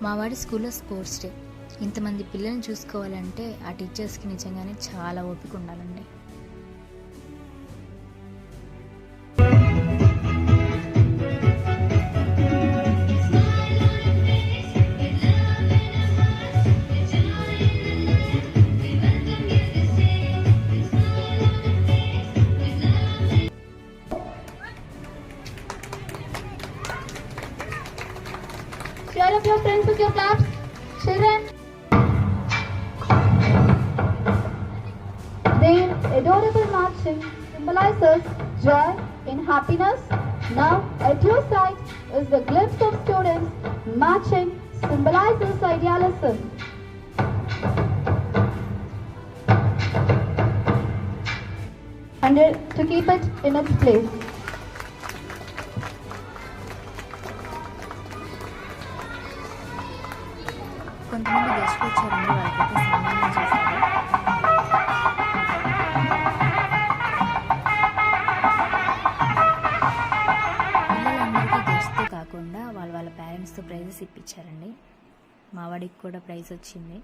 మా వాడి స్కూల్లో స్పోర్ట్స్ డే. ఇంతమంది పిల్లల్ని చూసుకోవాలంటే ఆ టీచర్స్కి నిజంగానే చాలా ఓపిక ఉండాలండి. Cheer up your friends with your claps. Children, their adorable marching symbolizes joy and happiness. Now, at your side is the glimpse of students marching symbolizes idealism. And to keep it in its place. కొంతమంది గెస్ట్లు వచ్చారండి, వాళ్ళకైతే సన్మానం చేశారు. పిల్లలందరికీ గెస్ట్తో కాకుండా వాళ్ళ పేరెంట్స్తో ప్రైజెస్ ఇప్పించారండి. మా వాడికి కూడా ప్రైజ్ వచ్చింది.